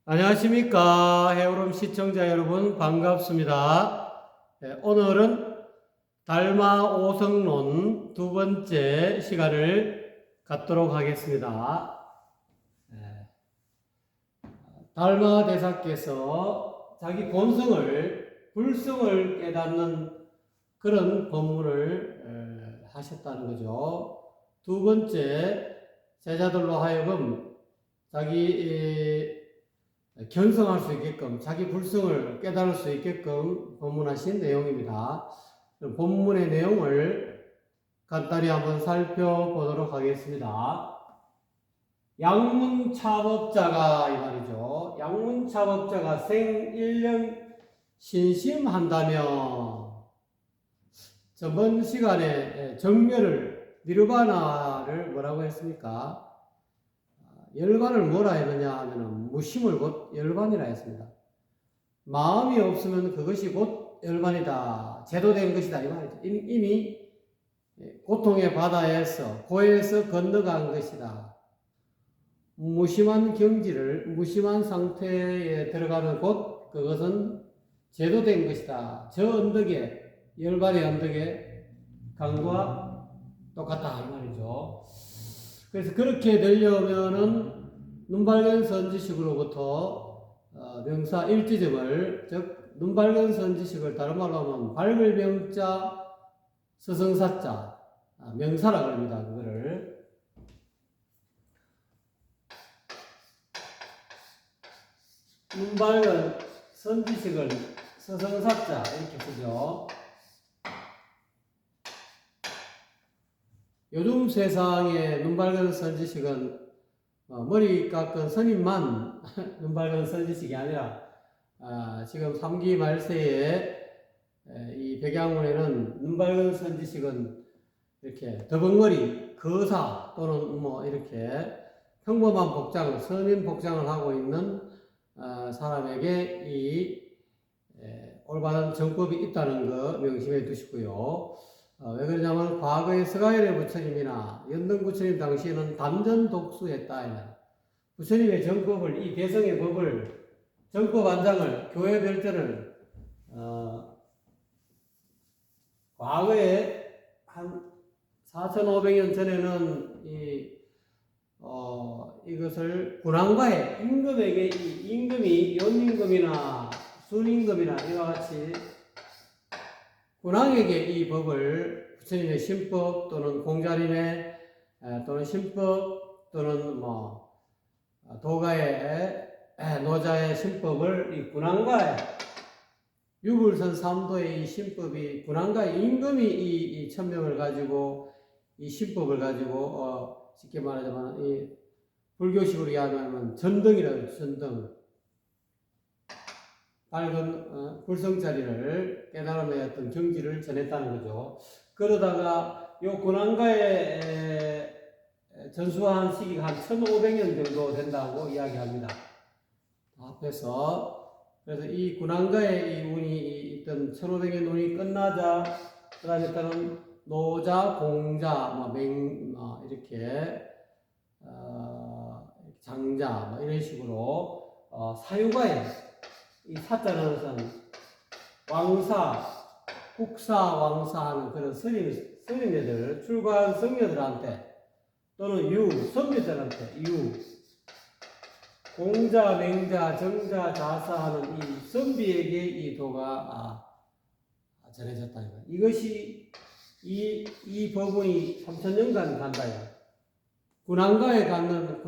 안녕하십니까. 해오름 시청자 여러분 반갑습니다. 오늘은 달마 오성론 두 번째 시간을 갖도록 하겠습니다. 달마 대사께서 자기 본성을 불성을 깨닫는 그런 법문을 하셨다는 거죠. 두 번째 제자들로 하여금 자기 견성할 수 있게끔 자기 불성을 깨달을 수 있게끔 법문하신 내용입니다. 본문의 내용을 간단히 한번 살펴보도록 하겠습니다. 양문차법자가 이 말이죠. 양문차법자가 생일령 신심한다면 저번 시간에 정멸을 니르바나를 뭐라고 했습니까? 열반을 뭐라 했느냐 하면 무심을 곧 열반이라 했습니다. 마음이 없으면 그것이 곧 열반이다. 제도된 것이다. 이 말이죠. 이미 고통의 바다에서 고에서 건너간 것이다. 무심한 경지를 무심한 상태에 들어가는 곳 그것은 제도된 것이다. 저 언덕에 열반의 언덕에 강과 똑같다 이 말이죠. 그래서 그렇게 되려면은 눈발견 선지식으로부터 명사 일지점을 즉 눈발견 선지식을 다른 말로 하면 밝을 명자 서성사자 명사라 그럽니다. 그거를 눈발견 선지식을 서성사자 이렇게 쓰죠. 요즘 세상의 눈발견 선지식은 머리 깎은 스님만 눈발견 선지식이 아니라 지금 3기 말세에 이 백양문에는 눈발견 선지식은 이렇게 더벅머리 거사 또는 뭐 이렇게 평범한 복장을 서민 복장을 하고 있는 사람에게 이 올바른 정법이 있다는 거 명심해 두시고요. 왜 그러냐면 과거에 서가일의 부처님이나 연등 부처님 당시에는 단전 독수했다. 부처님의 정법을 이 대성의 법을 정법 안장을 교회 별전을 과거에 한 4,500년 전에는 이것을 군왕과에 임금에게 이 임금이 연임금이나 순임금이나 이와 같이 군왕에게 이 법을 부처님의 신법 또는 공자님의 또는 신법 또는 뭐 도가의 노자의 신법을 이 군왕과에 유불선 삼도의 이 신법이 군왕과의 임금이 이 천명을 가지고 이 신법을 가지고 쉽게 말하자면 이 불교식으로 이야기하면 전등이라고 전등 밝은 불성자리를 깨달음의 어떤 경지를 전했다는 거죠. 그러다가 요 군왕가에 전수한 시기가 한 1500년 정도 된다고 이야기합니다. 앞에서 그래서 이 군왕가에 이 운이 있던 1500년 운이 끝나자 그 다음에 따른 노자, 공자, 이렇게 장자 이런 식으로 사유가에 이 사자라는 것은 왕사, 국사, 왕사하는 그런 스님들, 출가한 성녀들한테 또는 선비들한테 공자, 맹자, 정자, 자사하는 이 선비에게 이 도가 전해졌다. 이것이 이 법문이 3000년간 간다요. 군왕가에 갖는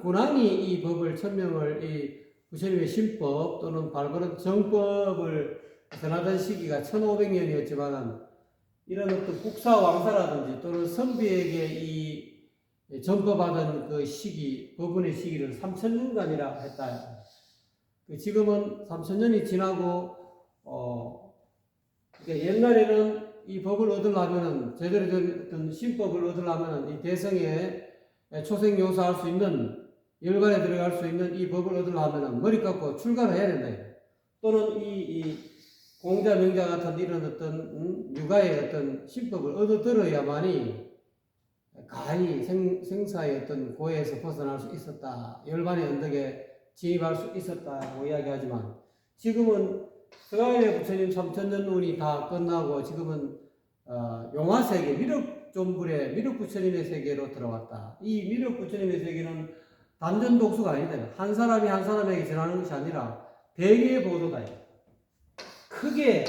군왕이 이 법을 천명을 이 부처님의 신법 또는 발버른 정법을 전하던 시기가 1500년이었지만 이런 어떤 국사 왕사라든지 또는 선비에게 이 전법하던 그 시기, 법문의 시기를 3000년간이라 했다. 지금은 3000년이 지나고 그러니까 옛날에는 이 법을 얻으려면은 제대로 된 어떤 신법을 얻으려면은 이 대성에 초생요사할 수 있는 열반에 들어갈 수 있는 이 법을 얻으려면 머리 깎고 출가를 해야 된다. 또는 이 공자, 명자 같은 이런 어떤 육아의 어떤 신법을 얻어들어야만이 가히 생사의 어떤 고해에서 벗어날 수 있었다. 열반의 언덕에 진입할 수 있었다고 이야기하지만 지금은 스가일의 부처님 3000년 운이 다 끝나고 지금은 용화세계 미륵존불의 미륵부처님의 세계로 들어왔다. 이 미륵부처님의 세계는 단전 독수가 아니다. 한 사람이 한 사람에게 전하는 것이 아니라 대개의 보도다. 크게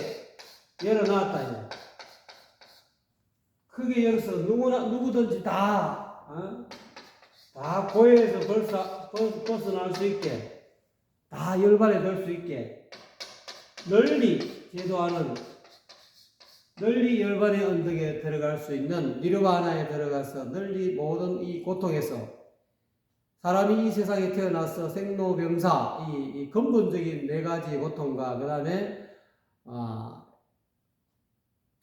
열어놨다. 크게 열어서 누구든지 다 고해에서 벗어날 수 있게, 다 열반에 들 수 있게 널리 제도하는, 널리 열반의 언덕에 들어갈 수 있는 니르바나에 들어가서 널리 모든 이 고통에서 사람이 이 세상에 태어나서 생로병사 이 근본적인 네 가지 고통과 그 다음에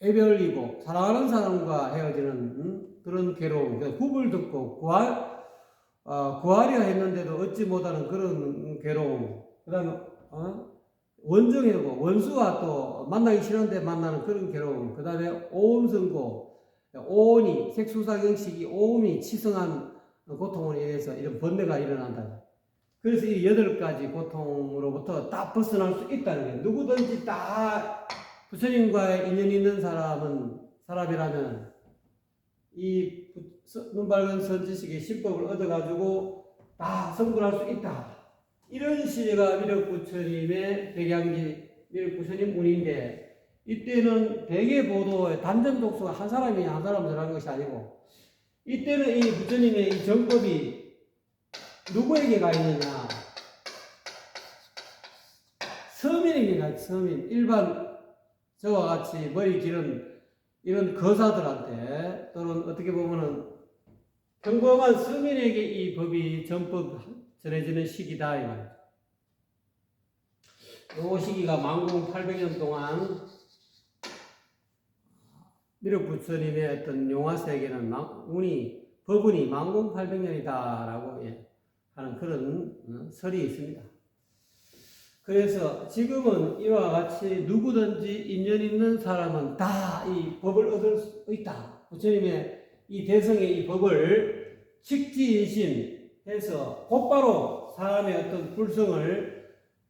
애별이고 사랑하는 사람과 헤어지는 그런 괴로움, 굽을 듣고 구하려 했는데도 얻지 못하는 그런 괴로움, 그 다음에 원정이고 원수와 또 만나기 싫은데 만나는 그런 괴로움, 그 다음에 오음선고, 오온이 색수사경식이 오음이 치성한 고통으로 인해서 이런 번뇌가 일어난다. 그래서 이 8가지 고통으로부터 다 벗어날 수 있다는 거예요. 누구든지 다 부처님과의 인연이 있는 사람이라면 이 눈밝은 선지식의 신법을 얻어가지고 다 성불할 수 있다. 이런 시대가 미륵부처님의 백양지 미륵부처님 운인데, 이때는 대개 보도의 단전 독수가 한 사람이 한 사람 전하는 것이 아니고, 이때는 이 부처님의 이 정법이 누구에게 가 있느냐? 서민에게 가 있다. 서민. 일반 저와 같이 머리 기른 이런 거사들한테, 또는 어떻게 보면은 평범한 서민에게 이 법이 전법 전해지는 시기다 이 말이죠. 이 시기가 만공 800년 동안 미륵부처님의 어떤 용화세계는 법운이 만공 800년이다라고 하는 그런 설이 있습니다. 그래서 지금은 이와 같이 누구든지 인연 있는 사람은 다 이 법을 얻을 수 있다. 부처님의 이 대성의 이 법을 직지인심해서 곧바로 사람의 어떤 불성을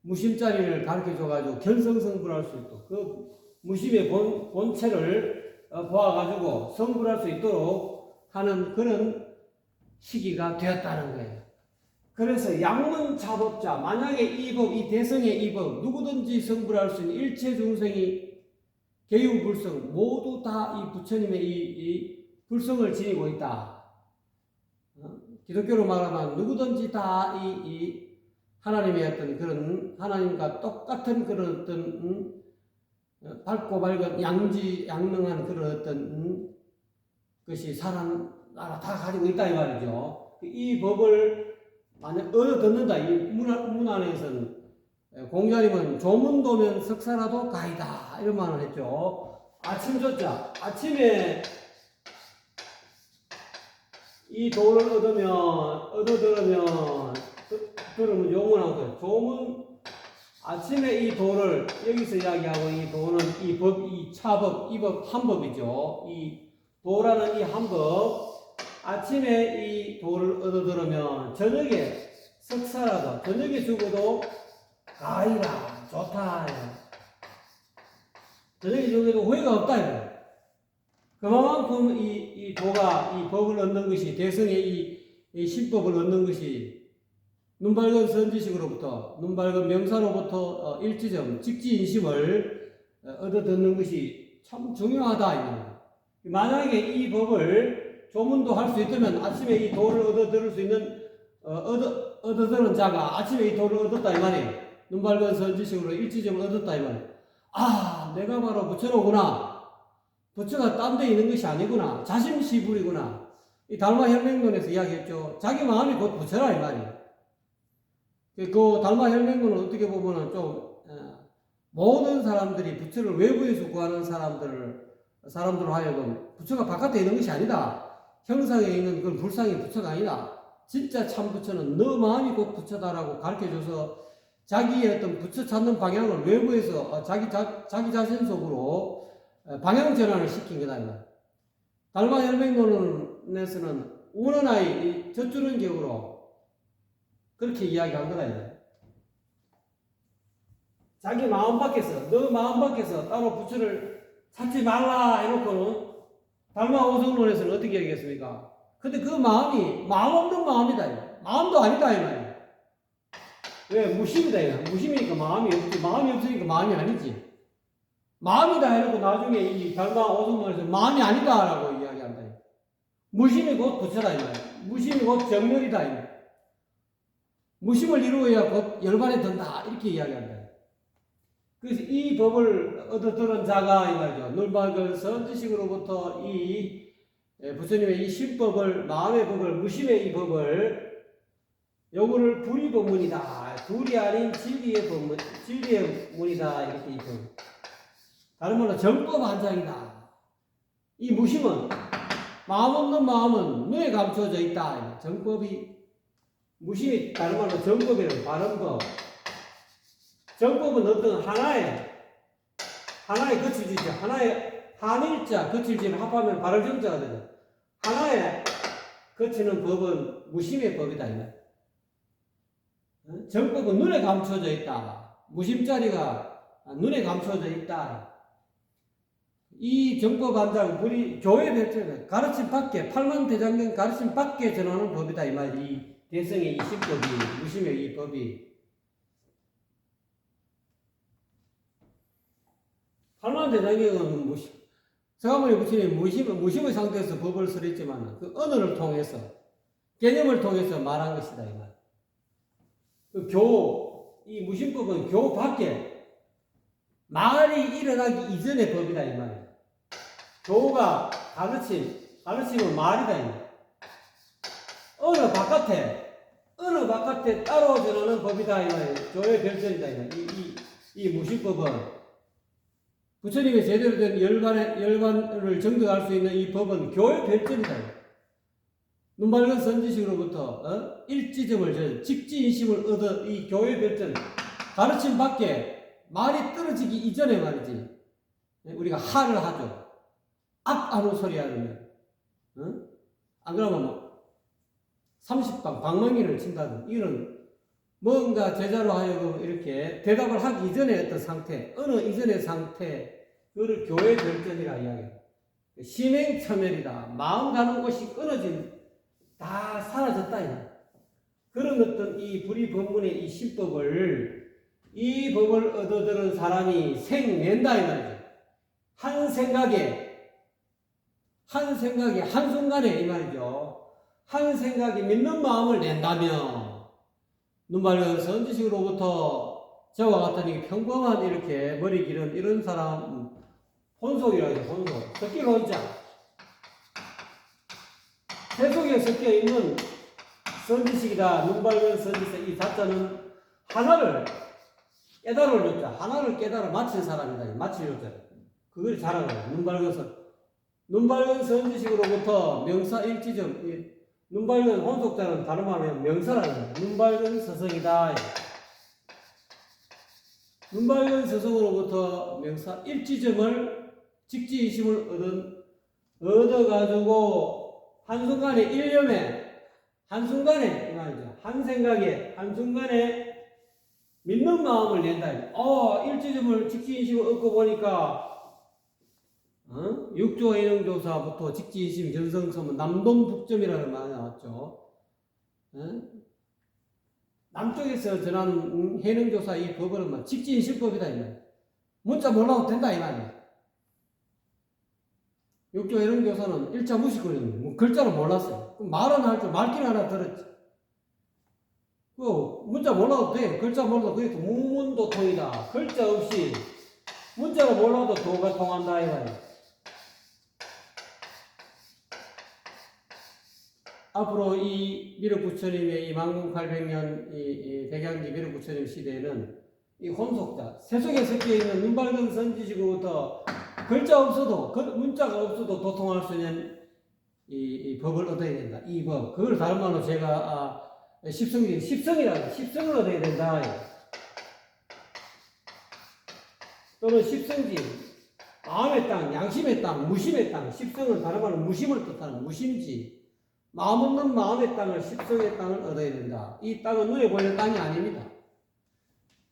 무심자리를 가르쳐 줘가지고 견성성불할 수 있도록, 그 무심의 본체를 보아가지고 성불할 수 있도록 하는 그런 시기가 되었다는 거예요. 그래서 양문차법자, 만약에 이 법, 이 대성의 이 법, 누구든지 성불할 수 있는 일체 중생이 개유불성 모두 다 이 부처님의 이 불성을 지니고 있다. 기독교로 말하면 누구든지 다 이 하나님의 어떤 그런 하나님과 똑같은 그런 어떤 밝고 밝은 양능한 그런 어떤 것이 사람 나라 다 가지고 있다 이 말이죠. 이 법을 만약 얻어 듣는다, 이 문 안에서는 공자님은 조문도면 석사라도 가이다 이런 말을 했죠. 아침 조자, 아침에 이 도를 들으면 용문하고, 조문, 아침에 이 도를 여기서 이야기하고, 이 도는 이 법, 이 차법, 이 법 한 법이죠. 이 도라는 이 한 법, 아침에 이 도를 얻어 들으면 저녁에 석사라도, 저녁에 죽어도 가이라, 좋다. 저녁에 죽어도 후회가 없다. 그만큼 이 도가 이 법을 얻는 것이, 대성의 이 신법을 얻는 것이 눈밝은 선지식으로부터, 눈밝은 명사로부터 일지점, 직지인심을 얻어 듣는 것이 참 중요하다. 만약에 이 법을 조문도 할 수 있다면 아침에 이 도를 얻어 들을 수 있는, 얻어 들은 자가 아침에 이 도를 얻었다 이 말이에요. 눈밝은 선지식으로 일지점을 얻었다 이 말이에요. 아, 내가 바로 부처로구나. 부처가 딴 데 있는 것이 아니구나. 자심시불이구나. 이 달마혈맹론에서 이야기했죠. 자기 마음이 곧 부처라 이 말이에요. 그 달마혈맹론은 어떻게 보면은 좀 모든 사람들이 부처를 외부에서 구하는 사람들로 하여금 부처가 바깥에 있는 것이 아니다. 형상에 있는 그런 불상의 부처가 아니다. 진짜 참 부처는 너 마음이 곧 부처다라고 가르쳐줘서 자기의 어떤 부처 찾는 방향을 외부에서 자기 자신 속으로 방향 전환을 시킨 거다. 달마혈맹론에서는 운원하의 젖주는 격으로 그렇게 이야기한 거다. 자기 마음 밖에서, 너 마음 밖에서 따로 부처를 찾지 말라 해놓고는 달마 오성론에서는 어떻게 얘기했습니까? 근데 그 마음이 마음 없는 마음이다. 마음도 아니다 이 말이야. 왜? 무심이다. 무심이니까 마음이 없지. 마음이 없으니까 마음이 아니지. 마음이다 해놓고 나중에 이 달마 오성론에서 마음이 아니다라고 이야기한다. 무심이 곧 부처다 이 말이야. 무심이 곧 정멸이다 이 말이야. 무심을 이루어야 곧 열반에 든다 이렇게 이야기한다. 그래서 이 법을 얻어들은 자가 이 말이죠. 눈박을 선지식으로부터 이 부처님의 이 신법을, 마음의 법을, 무심의 이 법을, 요거를 불의 법문이다. 불이 아닌 진리의 법문, 진리의 문이다. 이렇게 이 법. 다른 말로 정법 한장이다. 이 무심은, 마음 없는 마음은 눈에 감춰져 있다. 정법이, 무심이 다른 말로 정법이라는 바른 법. 정법은 어떤 하나의 거칠지죠. 하나의 한일자 거칠지를 합하면 바를 정자가 되죠. 하나의 거치는 법은 무심의 법이다. 정법은 눈에 감춰져 있다. 무심자리가 눈에 감춰져 있다. 이 정법 한장 우리 교회 대체는 가르침 밖에, 팔만대장경 가르침 밖에 전하는 법이다. 이 말이 이 대성의 이 신법이, 무심의 이 법이. 팔만대장경은 무심, 서가모니 부처님이 무심의 상태에서 법을 설했지만 그 언어를 통해서, 개념을 통해서 말한 것이다. 이 말. 그 이 무심법은 교 밖에 말이 일어나기 이전의 법이다. 이 말이야. 교가 가르침은 말이다. 이 말. 언어 바깥에 따로 전하는 법이다. 이 말이야. 교의 별전이다. 이 말. 이 무심법은 부처님의 제대로 된 열반을 정득할 수 있는 이 법은 교의 별전이다. 눈밝은 선지식으로부터 일지점을 직지인심을 얻어 이 교의 별전 가르침 밖에 말이 떨어지기 이전에 말이지. 우리가 하를 하죠. 아무 소리 하면 안 그러면 뭐 30방 방망이를 친다든 이런 뭔가 제자로 하여금 이렇게 대답을 하기 이전의 어떤 상태, 어느 이전의 상태, 그걸 교회 결전이라 이야기해요. 심행처멸이다. 마음 가는 곳이 끊어진, 다 사라졌다. 그런 어떤 이 불의법문의 이 신법을, 이 법을 얻어들은 사람이 생낸다 이 말이죠. 한 생각에, 한순간에 이 말이죠. 한 생각에 믿는 마음을 낸다면, 눈맑은 선지식으로부터 저와 같은 이 평범한 이렇게 머리 기른 이런 사람, 혼속이라고 해요. 혼속. 섞일 혼자. 세속에 섞여 있는 선지식이다. 눈밝은 선지식. 이 자자는 하나를 깨달을 요자. 하나를 깨달아 마친 사람이다. 마칠 요자. 그걸 잘하는 거예요. 눈밝은 선지식으로부터 명사 일지점. 눈밝은 혼속자는 다른 말로 명사라는 거예요. 눈밝은 서성이다. 눈밝은 서성으로부터 명사 일지점을 직지이심을 얻어가지고 한순간에 일념에 한순간에 이 말이죠. 한 생각에 한순간에 믿는 마음을 낸다. 일지점을 직지인심을 얻고 보니까 육조 해능조사부터 직지인심 견성서문 남동북점이라는 말이 나왔죠. 남쪽에서 전한 해능조사 이 법은 직지인심법이다 이 말. 문자 몰라도 된다 이 말이야. 육조 해능조사는 일자 무식거리는 뭐 글자를 몰랐어요. 그럼 말은 할 줄 말귀는 하나 들었지. 그 문자 몰라도 돼. 글자 몰라도 그게 무문도통이다. 글자 없이 문자를 몰라도 도가 통한다 이 말이야. 앞으로 이 미륵부처님의 이 만공 800년 이 백양기 미륵부처님 시대에는 이 혼속자, 세속에 섞여 있는 눈밝은 선지식으로부터 글자 없어도, 문자가 없어도 도통할 수 있는 이 법을 얻어야 된다. 이 법. 그걸 다른 말로 제가 십성을 얻어야 된다. 또는 십성지, 마음의 땅, 양심의 땅, 무심의 땅. 십성은 다른 말로 무심을 뜻하는 무심지. 마음 없는 마음의 땅을, 십성의 땅을 얻어야 된다. 이 땅은 눈에 보이는 땅이 아닙니다.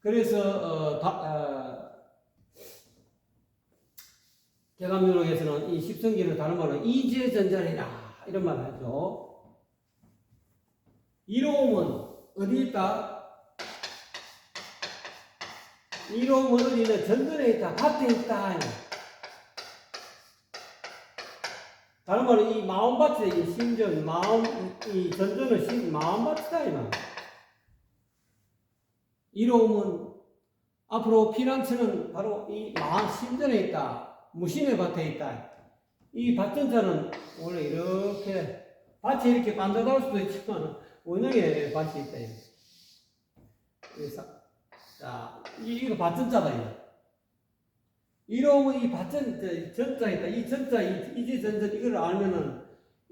그래서 개감유록에서는 이 십성기는 다른 말로 이제전자리라 이런 말을 하죠. 이로움은 어디 있다? 이로움은 어디 있다? 전전에 있다. 밭에 있다. 다른 말로 이 마음밭에 이 심전, 마음, 이 전전은 마음밭이다 이 말. 이로움은 앞으로 피난처는 바로 이 마음 심전에 있다. 무심의 밭에 있다. 이 밭전자는 원래 이렇게 밭에 이렇게 반듯할 수도 있지만 원형의 밭이 있다. 그래서 자 이거 밭전자다 이거. 이러면 이 밭전 전자 있다. 이 전자 이제 전자 이걸 알면은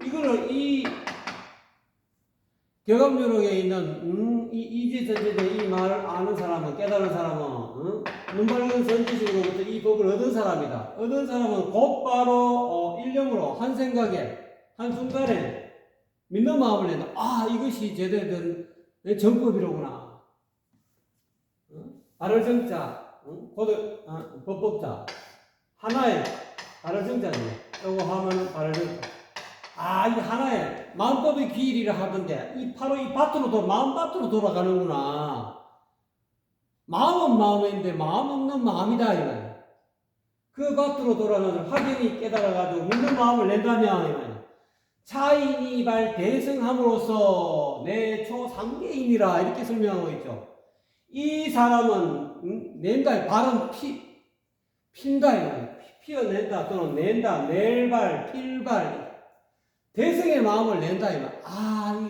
이거를 이 개감유록에 있는 이 이제 전제된 이 말을 아는 사람은 깨달은 사람은 눈바른 선지식으로부터 이 법을 얻은 사람이다. 얻은 사람은 곧바로 일념으로 한 생각에 한 순간에 믿는 마음을 낸다. 아 이것이 제대로 된 정법이로구나. 발을 정자, 법법자 하나의 발을 정자네. 이거 하면 발을 정자. 아, 이 하나의 마음법의 기일이라 하던데, 바로 이 밭으로 마음밭으로 돌아가는구나. 마음은 마음인데, 마음 없는 마음이다, 이거야. 그 밭으로 돌아가서 확연히 깨달아가지고 믿는 마음을 낸다면, 이거야. 차이니발 대승함으로써 내 초상계인이라, 이렇게 설명하고 있죠. 이 사람은, 낸다, 발은 핀다, 이거야. 피어낸다, 또는 낸다, 낼발, 필발, 대성의 마음을 낸다 이말. 아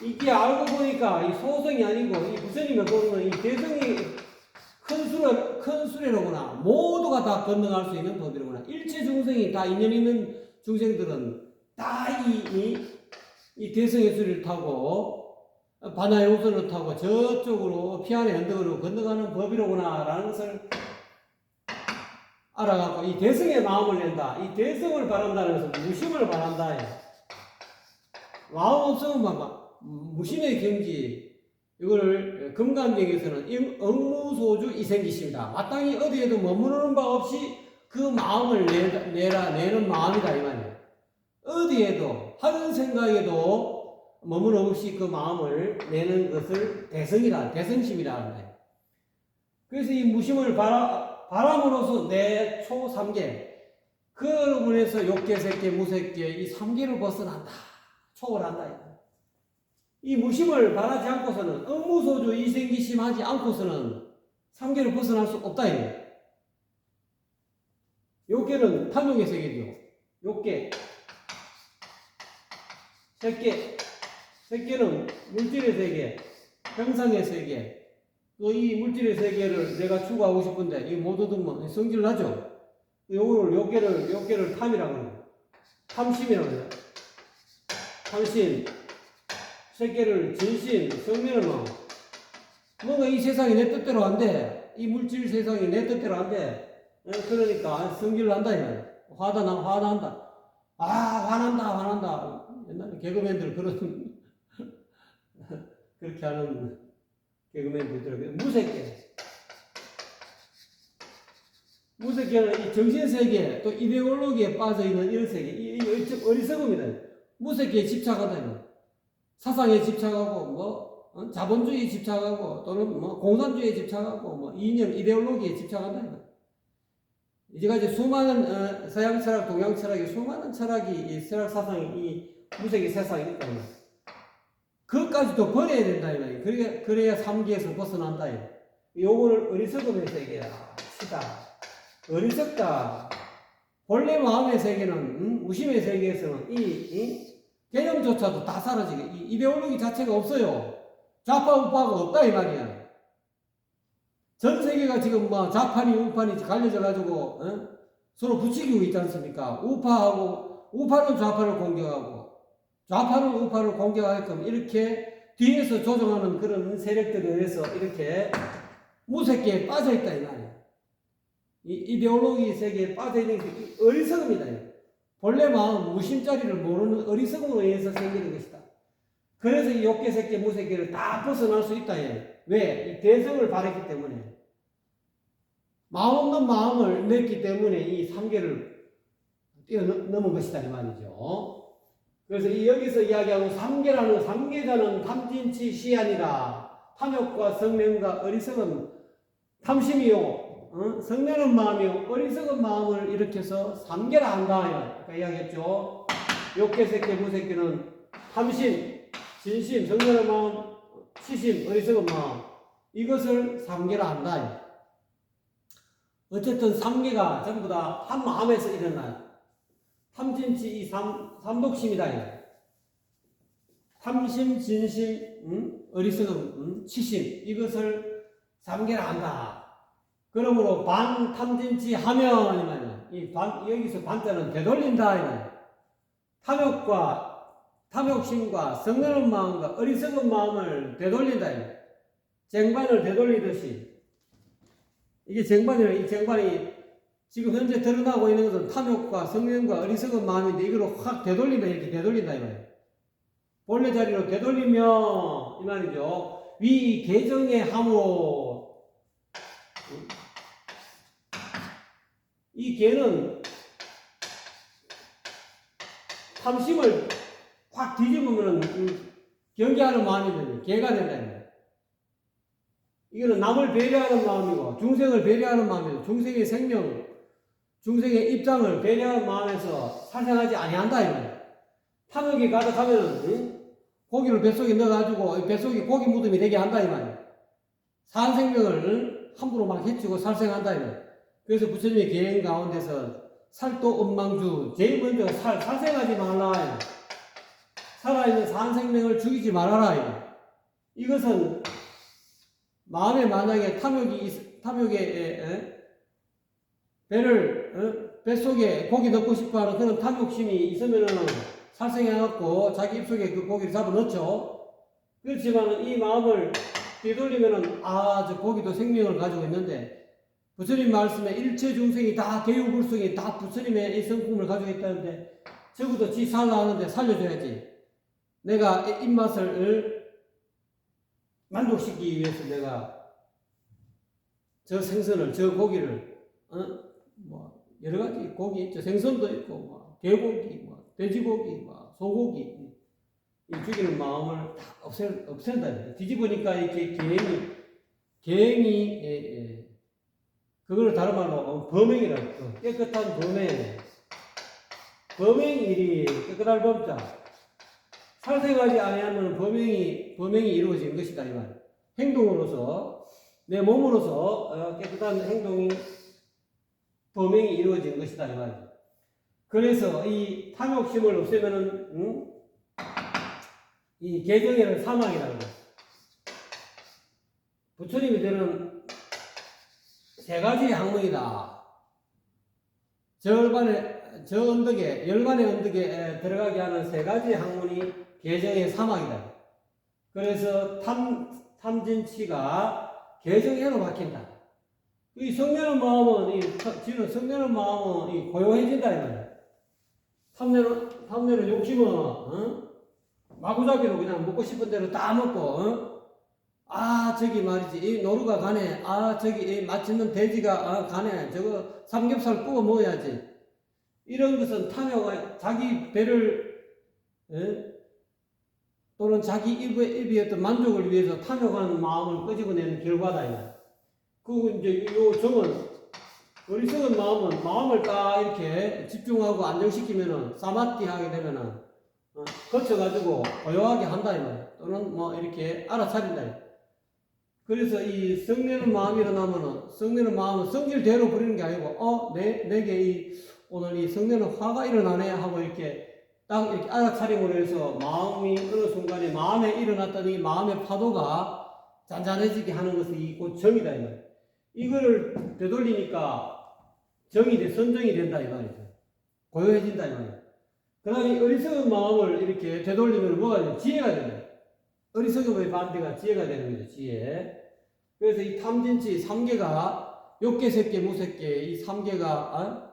이게 알고 보니까 이 소성이 아니고 이 부처님이 보는 이 대성이 큰 수레로구나. 모두가 다 건너갈 수 있는 법이로구나. 일체 중생이 다 인연 있는 중생들은 다 이 대성의 수레를 타고 바나의 우선을 타고 저쪽으로 피안의 언덕으로 건너가는 법이로구나라는 것을 알아갖고 이 대성의 마음을 낸다. 이 대성을 바란다는 것은 무심을 바란다. 마음 없으면 무심의 경지. 이걸 금강경에서는 응무소주 이생기십니다. 마땅히 어디에도 머무르는 바 없이 그 마음을 내는 마음이다 이 말이에요. 어디에도 한 생각에도 머무르 없이 그 마음을 내는 것을 대성이다, 대성심이라 한다. 그래서 이 무심을 바람으로서 내 초3계 그 부분에서 욕계, 색계, 무색계 이 3계를 벗어난다. 초월한다. 이 무심을 바라지 않고서는 응무소주 이생기심 하지 않고서는 3계를 벗어날 수 없다. 욕계는 탐욕의 세계죠. 욕계 색계는 물질의 세계, 형상의 세계. 또 이 물질의 세계를 내가 추구하고 싶은데, 이 모두들 뭐 성질 나죠? 요거를, 욕계를 탐이라고 해요. 탐심이라고 해요. 탐심. 세계를 진심, 성면을 뭔가 이 세상이 내 뜻대로 안 돼. 이 물질 세상이 내 뜻대로 안 돼. 그러니까 성질을 난다, 이거야. 화난다. 아, 화난다. 옛날에 개그맨들 그렇게 하는 개그맨들이 무색계는 이 정신세계 또 이데올로기에 빠져있는 이런 세계 이 어리석음이다. 무색계에 집착한다. 사상에 집착하고 자본주의에 집착하고 또는 공산주의에 집착하고 이념 이데올로기에 집착한다. 이제까지 수많은 서양 철학, 동양 철학이 수많은 철학이 이 철학 사상이 이 무색의 세상이 있다. 그것까지도 버려야 된다. 그래야 3계에서 벗어난다. 요거를 어리석음의 세계야. 치다. 어리석다. 본래 마음의 세계는, 무심의 세계에서는 이 개념조차도 다 사라지게, 이 이데올로기 자체가 없어요. 좌파, 우파가 없다, 이 말이야. 전 세계가 지금 좌판이, 우판이 갈려져가지고, 서로 부추기고 있지 않습니까? 우파는 좌파를 공격하고, 좌파는 우파를 공격하게끔 이렇게 뒤에서 조종하는 그런 세력들에 의해서 이렇게 무색계에 빠져있다 이 말이에요. 이 이데올로기 세계에 빠져있는 게 어리석음이다. 본래 마음 무심자리를 모르는 어리석음으로 의해서 생기는 것이다. 그래서 이 욕계 새끼 무새끼를 다 벗어날 수 있다. 얘. 왜? 이 대성을 바랬기 때문에. 마음 없는 마음을 냈기 때문에 이 3계를 뛰어넘은 것이다 이 말이죠. 그래서 이 여기서 이야기하고 3계라는 3계자는 탐진치 시안이다. 탐욕과 성냄과 어리석은 탐심이요. 성내는 마음이요. 어리석은 마음을 일으켜서 3계라 한다. 아까 이야기했죠. 욕계 새끼 무새끼는 탐심, 진심, 성내는 마음, 치심, 어리석은 마음. 이것을 3계라 한다. 어쨌든 3계가 전부 다 한 마음에서 일어나요. 탐진치 이 삼독심이다. 탐심, 진심, 어리석음, 치심. 이것을 3계라 한다. 그러므로 반탐진치 하면, 여기서 반자는 되돌린다. 탐욕심과 성내는 마음과 어리석은 마음을 되돌린다. 쟁반을 되돌리듯이. 이게 쟁반이라, 이 쟁반이 지금 현재 드러나고 있는 것은 탐욕과 성냄과 어리석은 마음인데 이걸 확 되돌린다. 이렇게 되돌린다. 이 말이에요. 본래 자리로 되돌리면, 이 말이죠. 위 계정의 함으로, 이 개는 탐심을 확 뒤집으면 경계하는 마음이 개가 된다. 이거는 남을 배려하는 마음이고 중생을 배려하는 마음이고 중생의 생명, 중생의 입장을 배려하는 마음에서 살생하지 아니한다. 탐욕이 가득하면 고기를 뱃속에 넣어가지고 뱃속에 고기 무덤이 되게 한다. 이 말이야. 산 생명을 함부로 막 해치고 살생한다. 이 말이야. 그래서 부처님의 계행 가운데서 살도 엄망주, 제일 먼저 살생하지 말라. 살아있는 산 생명을 죽이지 말아라. 이것은 마음에 만약에 탐욕에 뱃속에 고기 넣고 싶어 하는 그런 탐욕심이 있으면은 살생해갖고 자기 입속에 그 고기를 잡아 넣죠. 그렇지만 이 마음을 되돌리면은, 저 고기도 생명을 가지고 있는데, 부처님 말씀에 일체 중생이 다 개유불성이 다 부처님의 이 성품을 가지고 있다는데, 적어도 지 살라 하는데 살려줘야지. 내가 입맛을 만족시키기 위해서 내가 저 생선을, 저 고기를, 여러 가지 고기 있죠. 생선도 있고, 개고기, 돼지고기, 소고기, 이 죽이는 마음을 다 없앤다. 뒤집으니까 이렇게 계행이, 그걸 다른 말로 범행이라고. 깨끗한 범행. 범행일이 깨끗할 범자. 살생하지 아니하면 범행이 이루어진 것이다. 이 말. 행동으로서, 내 몸으로서 깨끗한 행동이, 범행이 이루어진 것이다. 이 말. 그래서 이 탐욕심을 없애면은, 이 개정에는 사망이라고 해요. 부처님이 되는 세 가지 학문이다. 열반의 언덕에 들어가게 하는 세 가지 학문이 개정의 사막이다. 그래서 탐진치가 개정해로 박힌다. 이 성내는 마음은, 성내는 마음은 고요해진다. 이 말이야. 탐내는 욕심은, 마구잡이로 그냥 먹고 싶은 대로 다 먹고, 저기 말이지, 이 노루가 가네. 저기 맛있는 돼지가 가네. 저거 삼겹살 구워 먹어야지. 이런 것은 탐욕, 자기 배를, 또는 자기 입의 어떤 만족을 위해서 탐욕하는 마음을 끄집어내는 결과다. 이제 요 정은, 어리석은 마음을 딱 이렇게 집중하고 안정시키면은, 사마티 하게 되면은, 거쳐가지고 고요하게 한다. 또는 이렇게 알아차린다. 그래서 이 성내는 마음이 일어나면은, 성내는 마음은 성질대로 부리는 게 아니고, 내게 오늘 이 성내는 화가 일어나네 하고 이렇게 딱 이렇게 알아차림으로 해서 마음이 어느 순간에 마음에 일어났더니 마음의 파도가 잔잔해지게 하는 것이 곧 정이다. 이 말이야. 이거를 되돌리니까 선정이 된다. 이 말이죠. 고요해진다. 이 말이야. 그 다음에 어리석은 마음을 이렇게 되돌리면 뭐가 되냐? 지혜가 된다. 어리석음의 반대가 지혜가 되는 거죠. 지혜. 그래서 이 탐진치 3계가 욕계, 색계, 무색계 이 3계가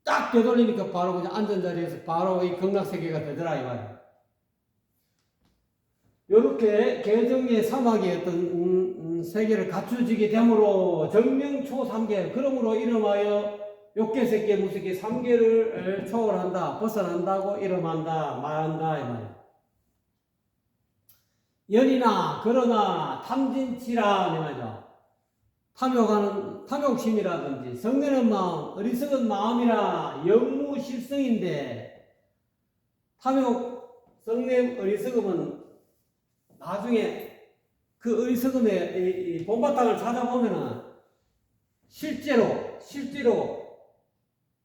딱 되돌리니까 바로 그냥 앉은 자리에서 바로 이 극락세계가 되더라 이 말이야. 이렇게 개정의 사막의 어떤 세계를 갖추지게 되므로 정명초 3계 그러므로 이름하여 욕계색계 무색계 3계를 초월한다 벗어난다고 이름한다 말한다 이 말이야. 연이나 그러나 탐진치라 이 말이야. 탐욕심이라든지 성내는 마음 어리석은 마음이라 영무실성인데 탐욕 성냄 어리석음은 나중에 그 어리석음의 이 본바탕을 찾아보면은 실제로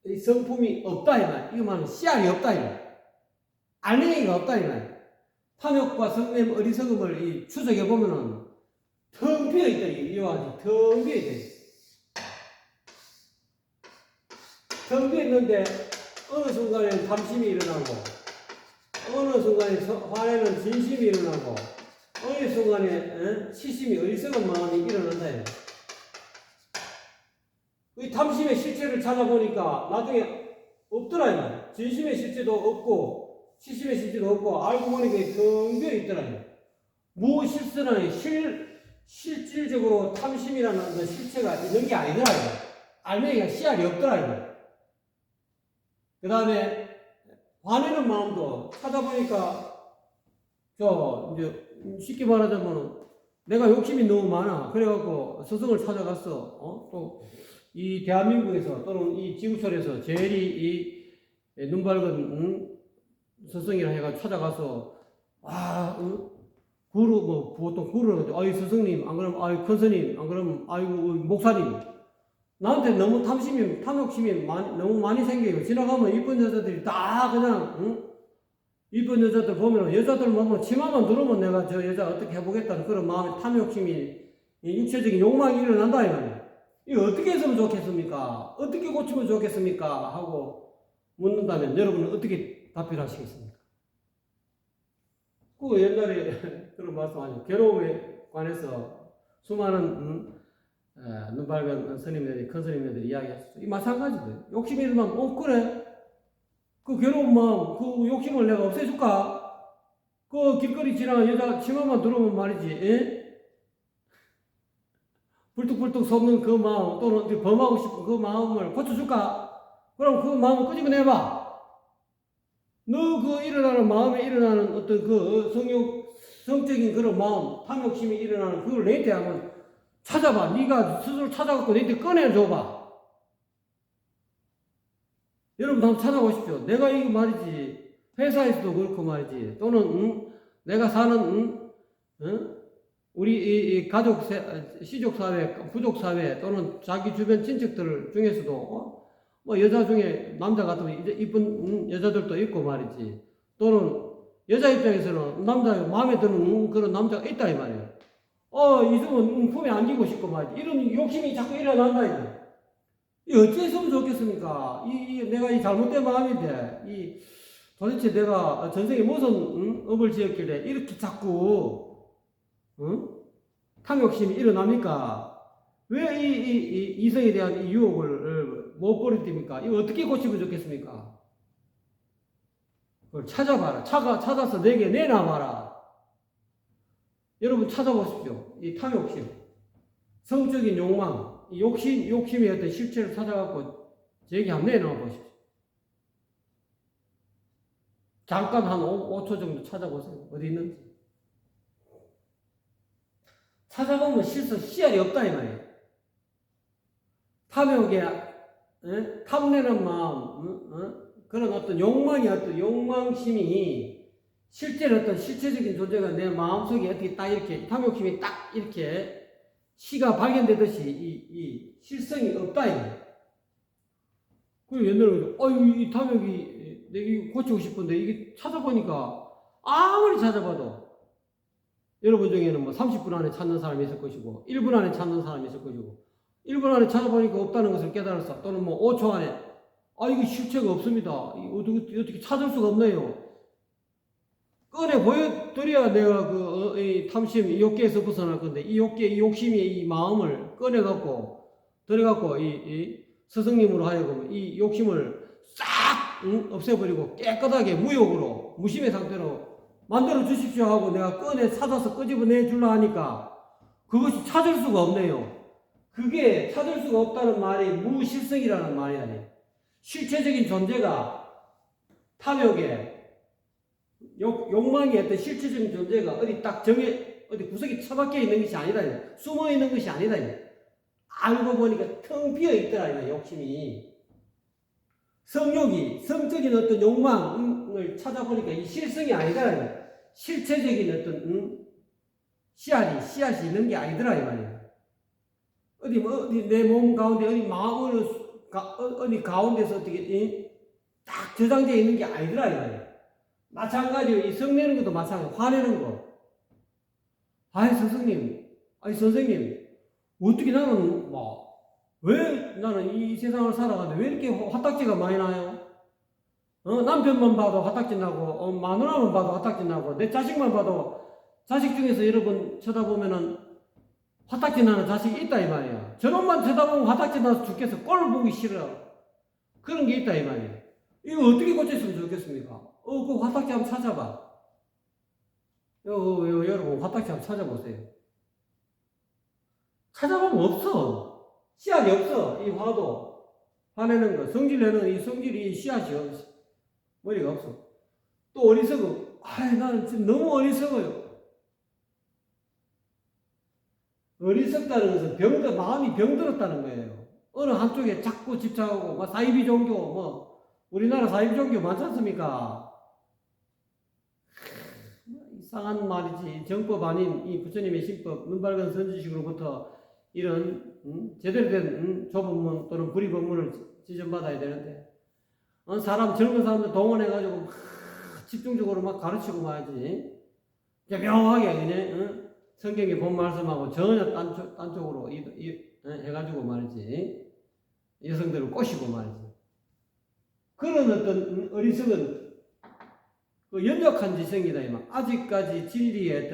이 성품이 없다 이 말. 이거 말은 씨알이 없다 이 말. 알맹이가 없다 이 말. 탐욕과 성냄 어리석음을 이 추적해 보면은 텅 비어 있다 이와 같이 텅 비어 있다. 텅 비어 있는데 어느 순간에 탐심이 일어나고 어느 순간에 화내는 진심이 일어나고 어느 순간에 치심이 어리석은 마음이 일어난다. 이 탐심의 실체를 찾아보니까 나중에 없더라 이 말이야. 진심의 실체도 없고 치심의 실체도 없고 알고 보니까 텅 비어 있더라. 무실수나 실질적으로 탐심이라는 그 실체가 있는 게 아니더라. 알맹이가 씨알이 없더라. 그 다음에 화내는 마음도 찾아보니까 이제 쉽게 말하자면 내가 욕심이 너무 많아. 그래갖고 스승을 찾아갔어. 또 이 대한민국에서 또는 이 지구촌에서 제일 눈 밝은 스승이라 해가지고 찾아가서 구루 보통 구루를 아이 스승님 안 그러면 아이 큰 스님 안 그러면 아이고 목사님 나한테 너무 탐욕심이 너무 많이 생겨요. 지나가면 이쁜 여자들이 다 그냥 이쁜 여자들 보면 여자들 보면 치마만 들으면 내가 저 여자 어떻게 해보겠다는 그런 마음에 탐욕심이 육체적인 욕망이 일어난다 이 말이야. 이거 어떻게 했으면 좋겠습니까? 어떻게 고치면 좋겠습니까? 하고 묻는다면 여러분은 어떻게 답변하시겠습니까? 그 옛날에 그런 말씀하죠. 괴로움에 관해서 수많은 눈 밝은 스님들이 큰 스님들이 이야기하셨어. 이 마찬가지들. 욕심이 일어나면 그래. 그 괴로운 마음, 그 욕심을 내가 없애줄까? 그 길거리 지나간 여자 치마만 들어오면 말이지. 불뚝불뚝 솟는 그 마음 또는 범하고 싶은 그 마음을 고쳐줄까? 그럼 그 마음을 끄집어내봐. 너 그 일어나는 마음에 일어나는 어떤 그 성적인 그런 마음, 탐욕심이 일어나는 그걸 내한테 한번 찾아봐. 네가 스스로 찾아갖고 내한테 꺼내줘봐. 여러분 한번 찾아보십시오. 내가 이거 말이지 회사에서도 그렇고 말이지 또는 내가 사는 우리 이 가족 시족 사회, 부족 사회 또는 자기 주변 친척들 중에서도 뭐 여자 중에 남자 같으면 이쁜 여자들도 있고 말이지 또는 여자 입장에서는 남자 마음에 드는 그런 남자가 있다 이 말이야. 있으면 품에 안기고 싶고 말이지. 이런 욕심이 자꾸 일어난다 이거. 이 어찌했으면 좋겠습니까? 내가 이 잘못된 마음인데 도대체 내가 전생에 무슨 업을 지었길래 이렇게 자꾸 탐욕심이 일어납니까? 왜 이성에 대한 이 유혹을 못 버립니까? 이거 어떻게 고치면 좋겠습니까? 그걸 찾아봐라. 찾아서 내게 내놔봐라. 여러분 찾아보십시오. 이 탐욕심, 성적인 욕망, 욕심의 어떤 실체를 찾아갖고 제게 한번 내놔 보십시오. 잠깐 한 5초 정도 찾아보세요. 어디 있는지. 찾아보면 씨알이 없다 이 말이에요. 탐욕에 탐내는 마음, 그런 어떤 욕망심이 실제로 어떤 실체적인 존재가 내 마음속에 어떻게 딱 이렇게 탐욕심이 딱 이렇게 시가 발견되듯이 이 실성이 없다 이 말이에요. 그리고 옛날에 이 탐욕이 내가 고치고 싶은데 이게 찾아보니까 아무리 찾아봐도 여러분 중에는 뭐 30분 안에 찾는 사람이 있을 것이고 1분 안에 찾는 사람이 있을 것이고 1분 안에 찾아보니까 없다는 것을 깨달았어. 또는 뭐 5초 안에 이거 실체가 없습니다. 어떻게 찾을 수가 없네요. 꺼내 보여드려야 내가 이 탐심, 이 욕계에서 벗어날 건데 이 욕심이 이 마음을 꺼내갖고 들어갖고 이 스승님으로 하여금 이 욕심을 싹 없애버리고 깨끗하게 무욕으로 무심의 상태로 만들어 주십시오 하고 내가 꺼내 찾아서 끄집어내 주려 하니까 그것이 찾을 수가 없네요. 그게 찾을 수가 없다는 말이 무실성이라는 말이 아니에요. 실체적인 존재가 탐욕에 욕망의 어떤 실체적인 존재가 어디 딱 어디 구석에 처박혀 있는 것이 아니다. 숨어 있는 것이 아니다. 알고 보니까 텅 비어 있더라. 욕심이. 성욕이, 성적인 어떤 욕망을 찾아보니까 이 실성이 아니더라. 실체적인 어떤 씨앗이 있는 게 아니더라 이 말이야. 어디 내 몸 가운데 어디 가운데서 어떻게 딱 저장되어 있는 게 아니더라 이 말이야. 마찬가지로 이 성내는 것도 마찬가지로 화내는 거. 아이 선생님, 어떻게 나는 왜 나는 이 세상을 살아가는데 왜 이렇게 화딱지가 많이 나요? 남편만 봐도 화딱지 나고, 마누라만 봐도 화딱지 나고, 내 자식만 봐도, 자식 중에서 여러분 쳐다보면은 화딱지 나는 자식이 있다 이 말이야. 저놈만 쳐다보면 화딱지 나서 죽겠어. 꼴 보기 싫어. 그런 게 있다 이 말이야. 이거 어떻게 고쳤으면 좋겠습니까? 그 화딱지 한번 찾아봐. 여러분 화딱지 한번 찾아보세요. 찾아보면 없어. 씨앗이 없어. 이 화내는 거, 성질내는 이 성질이 씨앗이 없어. 머리가 없어. 또 어리석어. 나는 지금 너무 어리석어요. 어리석다는 것은 마음이 병들었다는 거예요. 어느 한쪽에 자꾸 집착하고, 사이비 종교, 우리나라 사이비 종교 많지 않습니까? 이상한 말이지. 정법 아닌 이 부처님의 신법, 눈밝은 선지식으로부터 이런 제대로 된 조법문 또는 불의법문을 지정받아야 되는데 젊은 사람들 동원해가지고 막 집중적으로 막 가르치고 말이지. 묘하게 그냥 성경에 본 말씀하고 전혀 딴 쪽으로 해가지고 말이지. 여성들을 꼬시고 말이지. 그런 어떤 어리석은 연약한 지성이다. 아직까지 진리에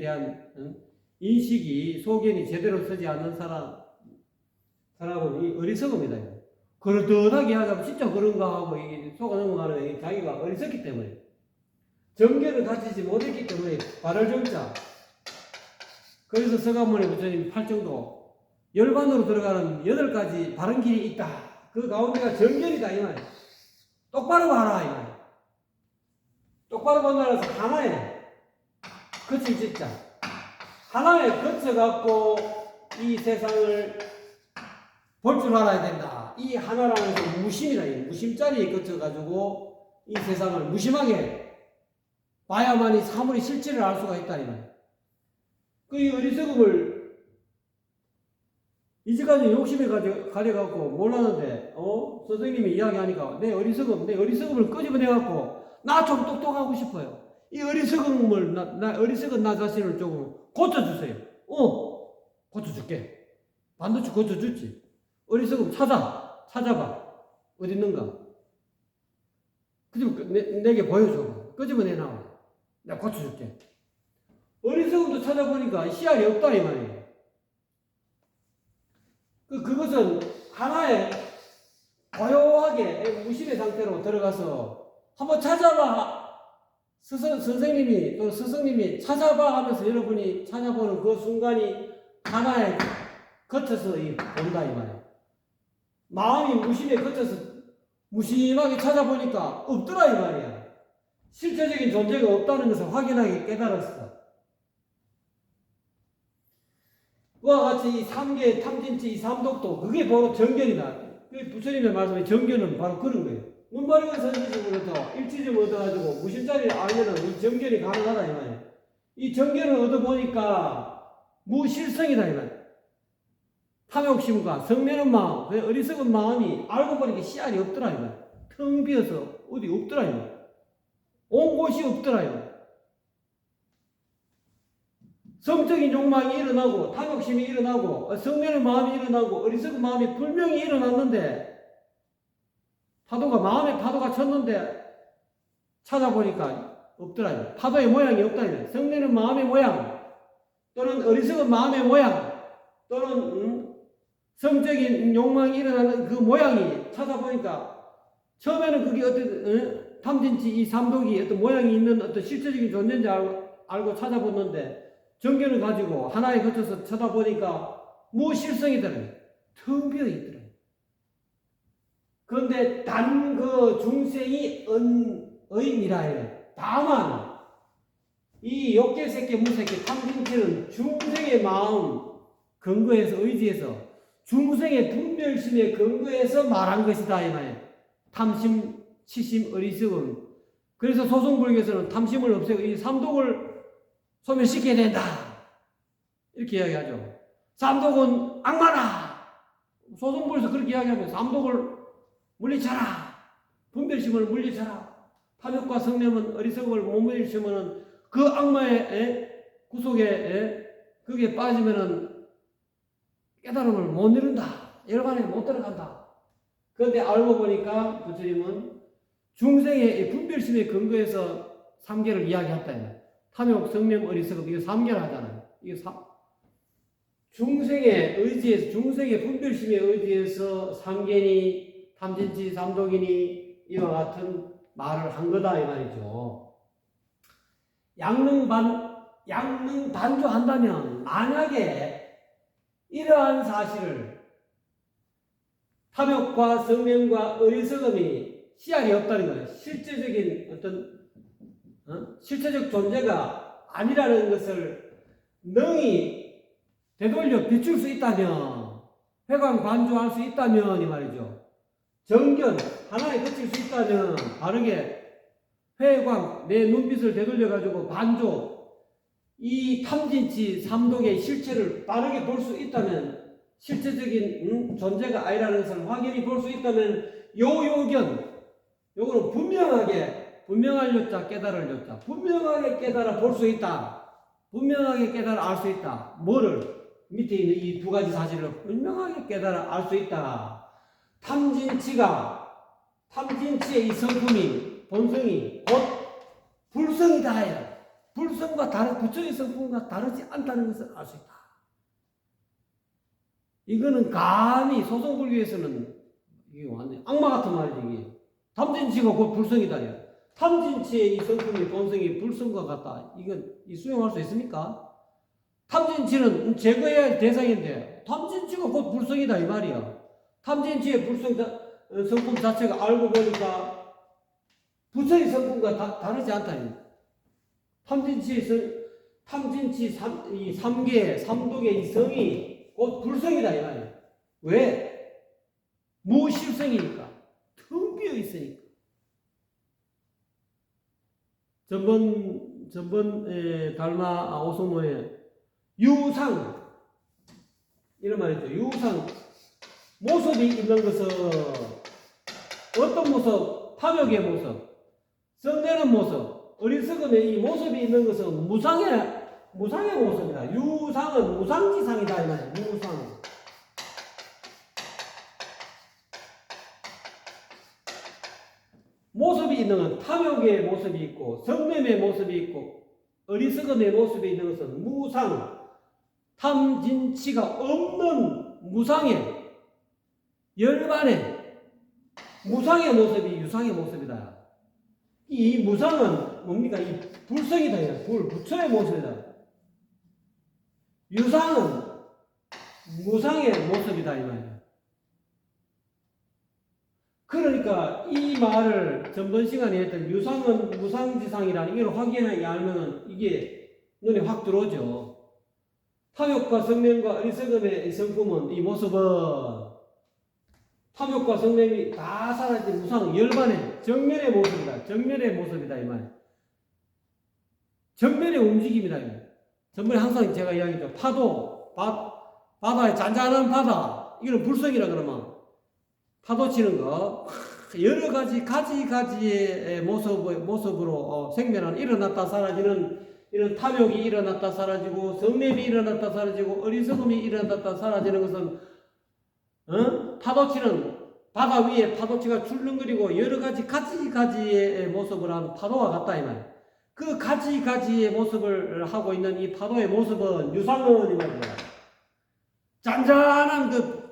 대한 인식이, 소견이 제대로 서지 않는 사람은 이 어리석음이다. 그렇듯하게 하자면 진짜 그런가 하고 속아 넘어가는 자기가 어리석기 때문에. 정견을 가지지 못했기 때문에 발을 정자. 그래서 서가모니 부처님 팔정도 열반으로 들어가는 8가지 바른 길이 있다. 그 가운데가 정견이다 이 말이야. 똑바로 봐라 이 말이야. 똑바로 본다라서 하나에 거칠 짓자. 하나에 거쳐갖고 이 세상을 볼 줄 알아야 된다. 이 하나라는 게 무심이다. 무심자리에 거쳐가지고 이 세상을 무심하게 봐야만이 사물의 실체를 알 수가 있다. 이 말이야. 그 어리석음을 이제까지 욕심에 가려갖고 몰랐는데, 선생님이 이야기하니까 내 어리석음을 끄집어내갖고 나 좀 똑똑하고 싶어요. 이 어리석은 나 자신을 조금 고쳐주세요. 고쳐줄게. 반드시 고쳐줄지. 어리석음 찾아봐. 어디 있는가? 그리고 내게 보여줘. 끄집어내 나와. 내가 고쳐줄게. 어리석음도 찾아보니까 씨알이 없다 이 말이에요. 그것은 하나의 고요하게 무심의 상태로 들어가서 한번 찾아봐. 선생님이 또 스승님이 찾아봐 하면서 여러분이 찾아보는 그 순간이 하나에 거쳐서 본다 이 말이에요. 마음이 무심에 거쳐서 무심하게 찾아보니까 없더라 이 말이야. 실체적인 존재가 없다는 것을 확인하게 깨달았어. 그와 같이 이 3계 탐진치 이 삼독도 그게 바로 정견이다. 부처님의 말씀에 정견은 바로 그런 거예요. 눈바리가 선지식으로부터 일치점을 얻어가지고 무심자리를 알면은 이 정견이 가능하다 이 말이에요. 이 정견을 얻어보니까 무실성이다 이 말이에요. 탐욕심과 성내는 마음, 어리석은 마음이 알고 보니까 씨알이 없더라 이 말이에요. 텅 비어서 어디 없더라 이 말이에요. 온 곳이 없더라 이 말이에요. 성적인 욕망이 일어나고 탐욕심이 일어나고 성내는 마음이 일어나고 어리석은 마음이 분명히 일어났는데 마음의 파도가 쳤는데 찾아보니까 없더라. 파도의 모양이 없다. 성내는 마음의 모양 또는 어리석은 마음의 모양 또는 성적인 욕망이 일어나는 그 모양이 찾아보니까 처음에는 그게 탐진치 이 삼독이 어떤 모양이 있는 어떤 실제적인 존재인지 알고 찾아봤는데 정견을 가지고 하나에 거쳐서 쳐다보니까 무실성이더라고요. 텅 비어 있더라고요. 그런데 단 그 중생이 의미라에 다만 이 욕계새끼 무새끼 탐진치는 중생의 마음 근거에서 의지해서 중생의 분별심에 근거해서 말한 것이다 이 말이에요. 탐심, 치심, 어리석음. 그래서 소승불교에서는 탐심을 없애고 이 삼독을 소멸시켜야 된다 이렇게 이야기하죠. 삼독은 악마다. 소승불교에서 그렇게 이야기하면 삼독을 물리쳐라. 분별심을 물리쳐라. 탐욕과 성냄은 어리석음을 못 물리치면은 그 악마의 구속에 그게 빠지면은 깨달음을 못 이룬다. 열반에 못 들어간다. 그런데 알고 보니까 부처님은 중생의 분별심에 근거해서 삼계를 이야기했다. 탐욕, 성냄, 어리석음 이거 삼계를 하잖아요. 이게 중생의 의지에서 중생의 분별심에 의지해서 삼계니 탐진치 삼독이니 이와 같은 말을 한 거다 이 말이죠. 양능 반조한다면 만약에 이러한 사실을 탐욕과 성냄과 어리석음이 씨알이 없다는 거예요. 실제적인 어떤 실체적 존재가 아니라는 것을 능히 되돌려 비출 수 있다면 회광 반조할 수 있다면 이 말이죠. 정견 하나에 그칠 수 있다면 바르게 회광 내 눈빛을 되돌려 가지고 반조 이 탐진치 삼독의 실체를 빠르게 볼 수 있다면 실체적인 존재가 아니라는 것을 확연히 볼 수 있다면 요견 요거는 분명할 요자 깨달을 요자 분명하게 깨달아 볼 수 있다. 분명하게 깨달아 알 수 있다. 뭐를? 밑에 있는 이 두 가지 사실을 분명하게 깨달아 알 수 있다. 탐진치의 이 성품이 본성이 곧 불성이다 해요. 불성과 부처의 성품과 다르지 않다는 것을 알 수 있다. 이거는 감히 소승불교에서는 이게 완전 악마 같은 말이지. 이게. 탐진치가 곧 불성이다 해요. 탐진치의 이 성품이 본성이 불성과 같다. 이건 수용할 수 있습니까? 탐진치는 제거해야 할 대상인데 탐진치가 곧 불성이다 이 말이야. 탐진치의 성품 자체가 알고 보니까 부처의 성품과 다르지 않다. 탐진치 이 삼계, 삼독의 이 성이 곧 불성이다 이 말이야. 왜? 무실성이니까. 텅 비어 있으니까. 전번 달마 오소모에 유상 이런 말이죠. 유상 모습이 있는 것은 어떤 모습? 탐욕의 모습, 성내는 모습, 어리석음의 이 모습이 있는 것은 무상의 모습이다. 유상은 무상지상이다 이 말이야. 유상. 모습이 있는 건 탐욕의 모습이 있고 성냄의 모습이 있고 어리석음의 모습이 있는 것은 무상, 탐진치가 없는 무상의 열반의 무상의 모습이 유상의 모습이다. 이 무상은 뭡니까? 이 불성이다. 부처의 모습이다. 유상은 무상의 모습이다 이 말이야. 그러니까 이 말을 전번 시간에 했던 유상은 무상지상이라는 이걸 확인하게 알면은 이게 눈에 확 들어오죠. 탐욕과 성냄과 어리석음의 성품은 이 모습은 탐욕과 성냄이 다 사라진 무상 열반의 정면의 모습이다. 정면의 모습이다 이 말. 정면의 움직임이다 이 말. 전번에 항상 제가 이야기했죠. 파도, 바다의 잔잔한 바다. 이거는 불성이라 그러면 파도 치는 거 여러 가지의 모습으로 생멸하는 일어났다 사라지는 이런 탐욕이 일어났다 사라지고 성냄이 일어났다 사라지고 어리석음이 일어났다 사라지는 것은 파도치는 바다 위에 파도치가 출렁거리고 여러 가지의 모습을 한 파도와 같다 이 말. 그 가지의 모습을 하고 있는 이 파도의 모습은 유상은 이 말이야. 잔잔한 그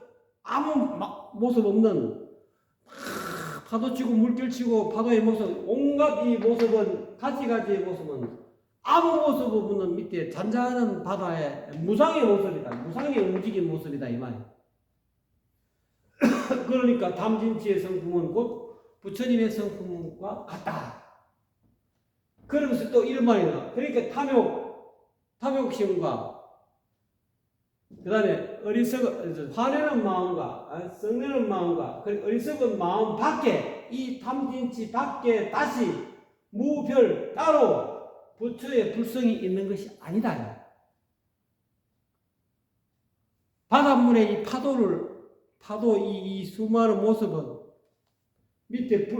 아무 모습 없는 파도치고 물결치고 파도의 모습, 온갖 이 모습은 가지가지의 모습은 아무 모습 없는 밑에 잔잔한 바다의 무상의 모습이다. 무상의 움직인 모습이다 이 말이야. 그러니까 탐진치의 성품은 곧 부처님의 성품과 같다. 그러면서 또 이런 말이 나와. 그러니까 탐욕심과 그 다음에 화내는 마음과 썩내는 마음과 어리석은 마음 밖에 이 탐진치 밖에 다시 무별 따로 부처의 불성이 있는 것이 아니다. 바닷물의 이 파도 이 수많은 모습은 밑에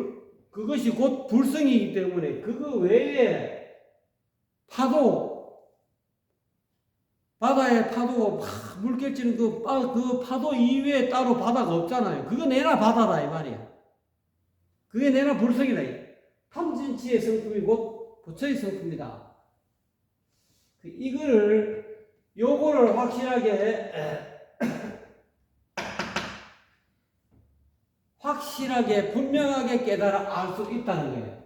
그것이 곧 불성이기 때문에 그거 외에 바다의 파도가 막 물결치는 그 파도 이외에 따로 바다가 없잖아요. 그거 내나 바다다 이 말이야. 그게 내나 불성이다. 탐진치의 성품이 곧 부처의 성품이다. 요거를 확실하게 분명하게 깨달아 알 수 있다는 거예요.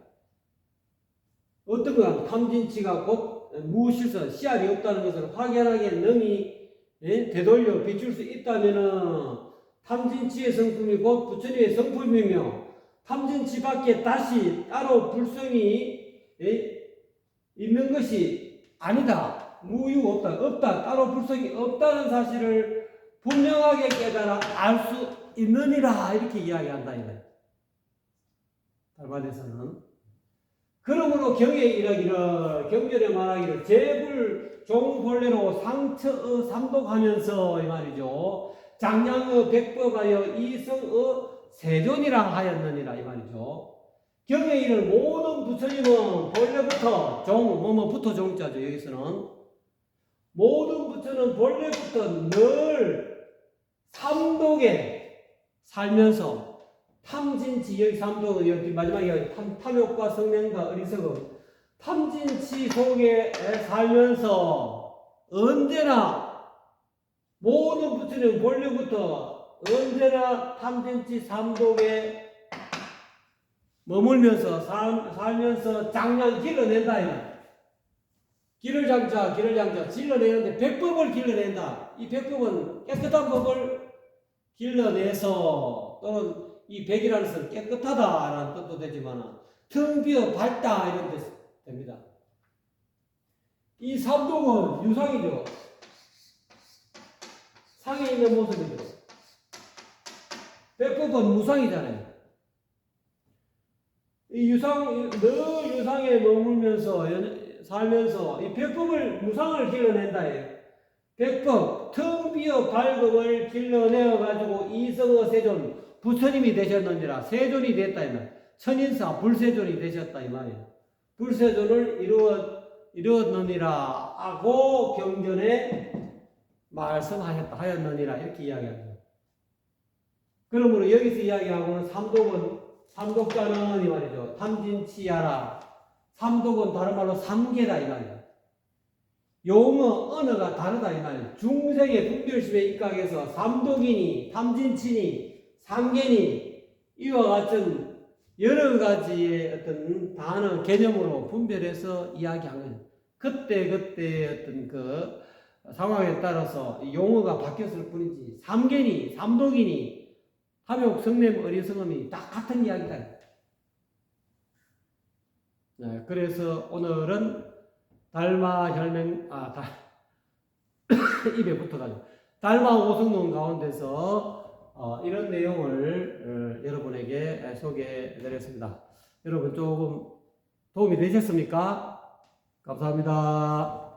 어떤 거야? 탐진치가 곧 무실서 씨알이 없다는 것을 확연하게 능히 되돌려 비출 수 있다면은 탐진치의 성품이 곧 부처님의 성품이며 탐진치 밖에 다시 따로 불성이 있는 것이 아니다. 무유 없다. 따로 불성이 없다는 사실을 분명하게 깨달아 알 수 있느니라 이렇게 이야기한다 이거예요. 달마대에서는 그러므로 경에 이르기를 경전에 말하기를 제불 종본래로 상처의 삼독하면서 이 말이죠. 장량의 백법하여 이성의 세존이라 하였느니라 이 말이죠. 경에 이를 모든 부처님은 본래부터 뭐뭐부터 종자죠. 여기서는 모든 부처는 본래부터 늘 삼독에 살면서 탐진치 여기 삼독은 여기 마지막에 탐욕과 성냄과 어리석음 탐진치 속에 살면서 언제나 모든 부처는 본래부터 언제나 탐진치 삼독에 머물면서 살면서 장량 길러낸다. 길을 장자 길러내는데 백법을 길러낸다. 이 백법은 깨끗한 법을 길러내서 또는 이 백이라는 것은 깨끗하다라는 뜻도 되지만 텅 비어 밝다 이런 뜻 됩니다. 이 삼독은 유상이죠. 상에 있는 모습이죠. 백법은 무상이잖아요. 이 늘 유상에 머물면서 살면서 이 백법을 무상을 길러낸다. 백법 텅 비어 밝음을 길러내어 가지고 이성의 세존 부처님이 되셨는지라 세존이 됐다 이 말. 천인사 불세존이 되셨다 이 말이에요. 불세존을 이루었느니라 하고 경전에 말씀하였느니라 이렇게 이야기합니다. 그러므로 여기서 이야기하고는 삼독자는 이 말이죠. 탐진치야라. 삼독은 다른 말로 삼계다 이 말이에요. 용어 언어가 다르다 이 말이에요. 중생의 분별심에 입각해서 삼독이니 탐진치니 상계니 이와 같은 여러 가지의 어떤 단어 개념으로 분별해서 이야기한 거예요. 그때 어떤 그 상황에 따라서 용어가 바뀌었을 뿐이지 삼계니 삼독이니 탐욕 성냄 어리석음이 다 같은 이야기다. 네, 그래서 오늘은 입에 붙어가지고 달마 오성론 가운데서 이런 내용을 여러분에게 소개해드렸습니다. 여러분 조금 도움이 되셨습니까? 감사합니다.